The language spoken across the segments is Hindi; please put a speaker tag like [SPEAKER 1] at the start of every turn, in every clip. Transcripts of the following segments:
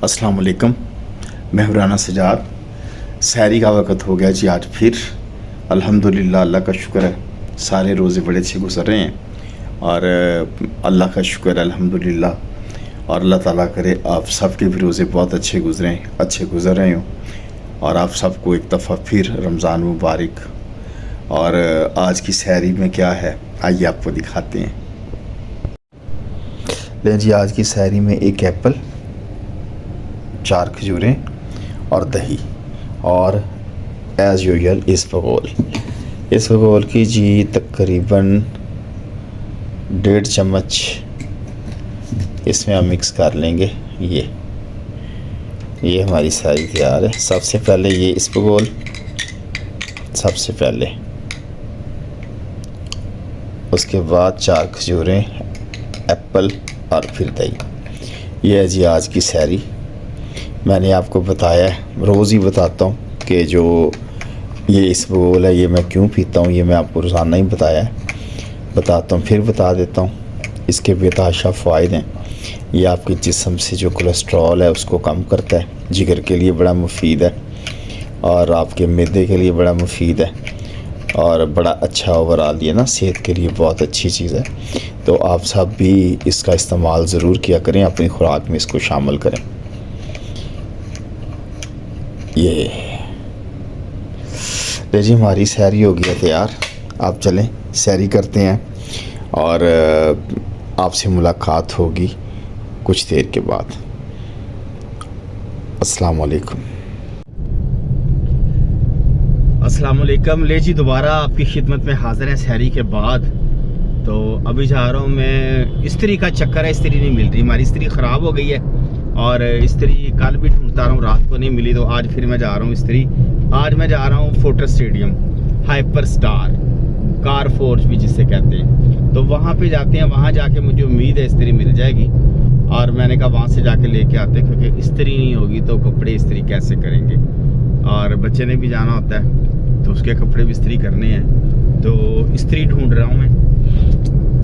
[SPEAKER 1] अस्सलाम वालेकुम। मैं हुराना सजाद। सहरी का वक़्त हो गया जी आज फिर। अल्हम्दुलिल्लाह, अल्लाह का शुक्र है, सारे रोज़े बड़े अच्छे गुज़र रहे हैं और अल्लाह का शुक्र है अल्हम्दुलिल्लाह। और अल्लाह ताला करे आप सब के भी रोज़े बहुत अच्छे गुज़रें, अच्छे गुज़र रहे हों और आप सबको एक दफ़ा फिर रमज़ान मुबारक। और आज की सहरी में क्या है आइए आपको दिखाते हैं। लें जी, आज की सहरी में एक एप्पल, 4 खजूरें और दही और एज़ यूजुअल इसबगोल की जी तकरीबन 1.5 चम्मच इसमें हम मिक्स कर लेंगे। ये हमारी सारी तैयार है। सबसे पहले ये इसबगोल, सबसे पहले उसके बाद 4 खजूरें, एप्पल और फिर दही। ये है जी आज की सहरी। मैंने आपको बताया है, रोज़ ही बताता हूँ कि जो ये इसबगोल है ये मैं क्यों पीता हूँ, ये मैं आपको रोज़ाना ही बताता हूँ, फिर बता देता हूँ। इसके बेतहाशा फ़ायदे हैं। ये आपके जिस्म से जो कोलेस्ट्रॉल है उसको कम करता है, जिगर के लिए बड़ा मुफीद है और आपके मैदे के लिए बड़ा मुफीद है और बड़ा अच्छा ओवरऑल ये ना सेहत के लिए बहुत अच्छी चीज़ है। तो आप सब भी इसका इस्तेमाल ज़रूर किया करें, अपनी खुराक में इसको शामिल करें। ये जी हमारी सहरी हो गई है तैयार। आप चलें सहरी करते हैं और आपसे मुलाकात होगी कुछ देर के बाद। अस्सलाम वालेकुम।
[SPEAKER 2] अस्सलाम वालेकुम। ले जी दोबारा आपकी खिदमत में हाज़िर है सहरी के बाद। तो अभी जा रहा हूँ मैं, इस्त्री का चक्कर है, इस्त्री नहीं मिल रही, हमारी इस्त्री ख़राब हो गई है और इस्त्री कल भी ढूंढता रहा हूँ, रात को नहीं मिली तो आज फिर मैं जा रहा हूँ इस्त्री। आज मैं जा रहा हूँ fortress stadium, hyper star, car force भी जिससे कहते हैं, तो वहाँ पे जाते हैं। वहाँ जाके मुझे उम्मीद है इस्त्री मिल जाएगी और मैंने कहा वहाँ से जाके लेके आते हैं, क्योंकि इस्त्री नहीं होगी तो कपड़े इस्त्री कैसे करेंगे। और बच्चे ने भी जाना होता है तो उसके कपड़े भी इस्त्री करने हैं। तो इस्त्री ढूंढ रहा हूँ मैं,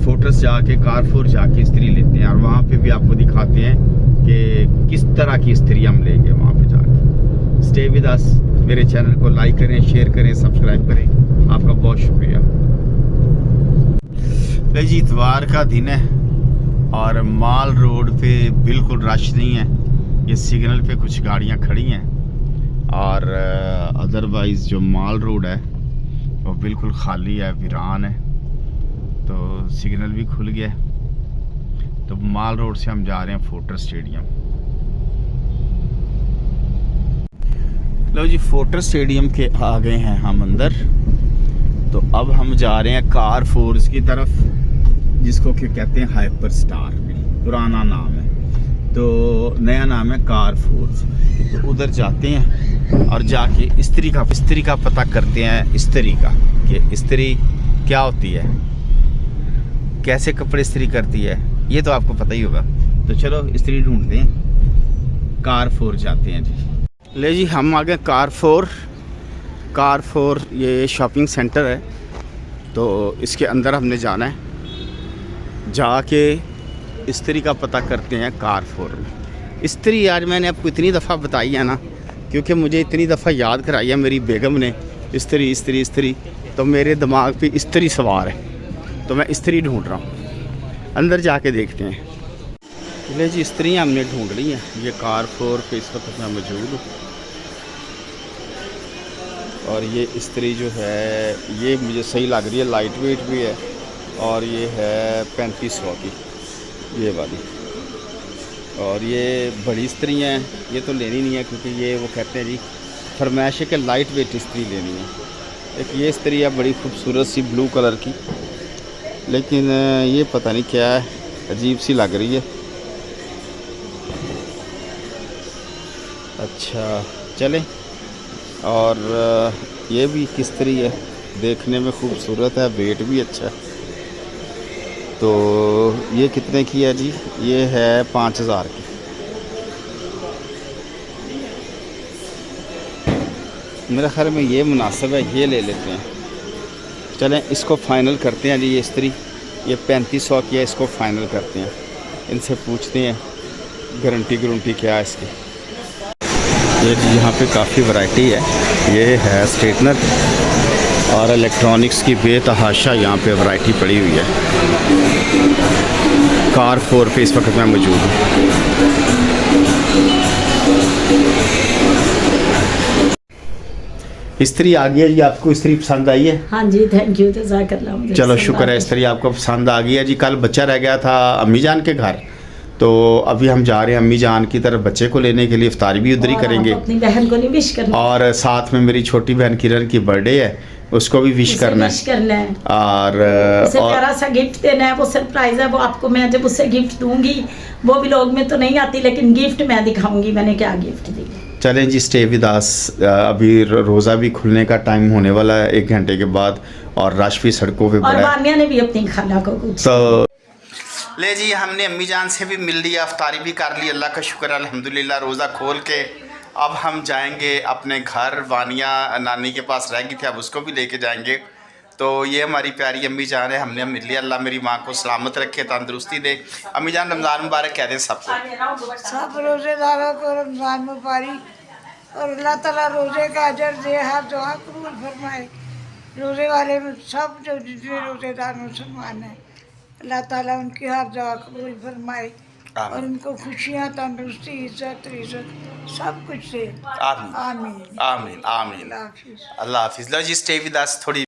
[SPEAKER 2] फोर्ट्रेस जाके, कारफोर जाके इस्त्री लेते हैं और वहाँ पे भी आपको दिखाते हैं कि किस तरह की इस्त्री हम लेंगे वहाँ पे जाके। Stay with us. मेरे चैनल को लाइक करें, शेयर करें, सब्सक्राइब करें। आपका बहुत शुक्रिया। जी इतवार का दिन है और माल रोड पे बिल्कुल रश नहीं है। ये सिग्नल पे कुछ गाड़ियाँ खड़ी हैं और अदरवाइज़ जो माल रोड है वो बिल्कुल खाली है, वीरान है। तो सिग्नल भी खुल गया। तो माल रोड से हम जा रहे हैं फोर्ट्रेस स्टेडियम। लो जी, फोर्ट्रेस स्टेडियम के आ गए हैं हम अंदर। तो अब हम जा रहे हैं कार फोर्स की तरफ, जिसको कि कहते हैं हाइपर स्टार। पुराना नाम है तो नया नाम है कार फोर्स। तो उधर जाते हैं और जाके इस्त्री का पता करते हैं, इस्त्री का कि इस्त्री क्या होती है, कैसे कपड़े इस्त्री करती है, ये तो आपको पता ही होगा। तो चलो इस्त्री ढूंढते हैं, कार फोर जाते हैं जी। ले जी हम आ गए कार फोर। ये शॉपिंग सेंटर है तो इसके अंदर हमने जाना है। जाके इस्त्री का पता करते हैं कार फोर में। इस्त्री आज मैंने आपको इतनी दफ़ा बताई है ना, क्योंकि मुझे इतनी दफ़ा याद कराई है मेरी बेगम ने, इस्त्री। तो मेरे दिमाग पे इस्त्री सवार है, तो मैं इस्त्री ढूंढ रहा हूँ। अंदर जाके देखते हैं। ले जी इस्त्रियाँ हमने ढूंढ ली हैं। ये कार फोर पे इस वक्त मैं मौजूद हूँ और ये इस्त्री जो है ये मुझे सही लग रही है, लाइट वेट भी है और ये है 3500 की, ये वाली। और ये बड़ी इस्त्री हैं, ये तो लेनी नहीं है क्योंकि ये वो कहते हैं जी फरमाइश है कि लाइट वेट इस्त्री लेनी है। एक ये इस्त्री है बड़ी खूबसूरत सी ब्लू कलर की, लेकिन ये पता नहीं क्या है, अजीब सी लग रही है। अच्छा चलें। और ये भी किस्त्री है, देखने में खूबसूरत है, वेट भी अच्छा है। तो ये कितने की है जी? ये है 5000 की। मेरे ख्याल में ये मुनासिब है, ये ले लेते हैं। चलें इसको फ़ाइनल करते हैं जी। ये इस्त्री ये 3500 की है, इसको फ़ाइनल करते हैं। इनसे पूछते हैं गारंटी क्या है इसकी। ये यहाँ पे काफ़ी वैरायटी है। ये है स्ट्रेटनर और इलेक्ट्रॉनिक्स की बेतहाशा यहाँ पे वैरायटी पड़ी हुई है। कार 4 पे इस वक्त मैं मौजूद हूँ। इस्त्री आ गई है जी, आपको इस्त्री पसंद आई है?
[SPEAKER 3] हाँ जी, थैंक यू, जज़ाकल्लाह। मुझे
[SPEAKER 2] चलो
[SPEAKER 3] पसंद
[SPEAKER 2] शुक्र
[SPEAKER 3] आ
[SPEAKER 2] है,
[SPEAKER 3] गई।
[SPEAKER 2] इस्त्री आपको पसंद आ गई है जी। कल बच्चा रह गया था अम्मी जान के घर, तो अभी हम जा रहे हैं अम्मी जान की तरफ बच्चे को लेने के लिए। इफ्तारी भी उधर ही
[SPEAKER 3] और आप
[SPEAKER 2] करेंगे
[SPEAKER 3] अपनी बहन को नहीं विश करना,
[SPEAKER 2] और साथ में मेरी छोटी बहन किरण की बर्थडे है, उसको भी विश
[SPEAKER 3] उसे
[SPEAKER 2] करना
[SPEAKER 3] विश
[SPEAKER 2] है।
[SPEAKER 3] करना है, उसे
[SPEAKER 2] और
[SPEAKER 3] प्यारा सा गिफ्ट देना है। वो सरप्राइज है, वो आपको मैं जब उसे गिफ्ट दूंगी, वो भी लोग में तो नहीं आती, लेकिन गिफ्ट मैं दिखाऊंगी मैंने क्या गिफ्ट दी।
[SPEAKER 2] चलें जी, स्टे विद अस। अभी रोज़ा भी खुलने का टाइम होने वाला है 1 घंटे के बाद, और रश भी सड़कों पे
[SPEAKER 3] और
[SPEAKER 2] बड़ा है।
[SPEAKER 3] वानिया ने भी अपनी खाला को कुछ
[SPEAKER 2] तो ले जी, हमने अम्मी जान से भी मिल लिया, अफ्तारी भी कर ली, अल्लाह का शुक्र अल्हम्दुलिल्लाह। रोज़ा खोल के अब हम जाएंगे अपने घर। वानिया नानी के पास रह गई थी, अब उसको भी लेके जाएंगे। तो ये हमारी प्यारी अम्मी जान है, हमने मिल लिया। अल्लाह मेरी माँ को सलामत रखे, तंदुरुस्ती दे। अम्मी जान, रमज़ान मुबारक कह दें सबको।
[SPEAKER 4] सब रोज़ेदारों को रमज़ान मुबारक, और अल्लाह ताला रोज़े का अजर दे, हर दुआ कबूल फरमाए। रोज़े वाले में सब जो जितने रोज़ेदार मुसलमान हैं, अल्लाह ताला उनकी हर दुआ कबूल फरमाए और उनको खुशियाँ, तंदुरुस्ती, इज़्ज़त रिज़्क़ सब कुछ दे।
[SPEAKER 2] आमीन
[SPEAKER 4] आमीन
[SPEAKER 2] आमीन आमीन।
[SPEAKER 4] अल्लाह हाफिज़।
[SPEAKER 2] अल्लाह हाफिज़। लो जी, स्टे विद अस। थोड़ी